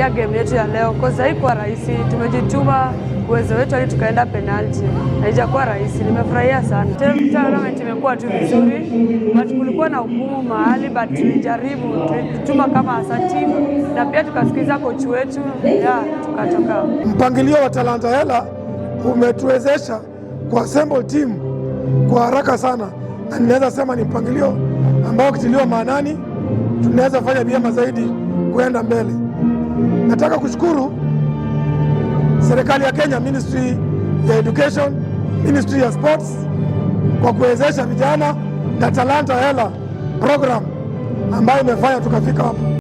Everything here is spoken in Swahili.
kufurahia game yetu ya leo. Kwa sababu haikuwa rahisi, tumejituma uwezo wetu hadi tukaenda penalty. Haijakuwa rahisi, nimefurahia sana. Tournament imekuwa tu vizuri, but kulikuwa na ugumu mahali, but tulijaribu, tulijituma kama asa team na pia tukasikiza coach wetu tukatoka. Mpangilio wa Talanta Hela umetuwezesha kuassemble team kwa haraka sana, na ninaweza sema ni mpangilio ambao ukitiliwa maanani tunaweza fanya vyema zaidi kuenda mbele. Nataka kushukuru serikali ya Kenya, Ministry ya Education, Ministry ya Sports kwa kuwezesha vijana na Talanta Hela program ambayo imefanya tukafika hapo.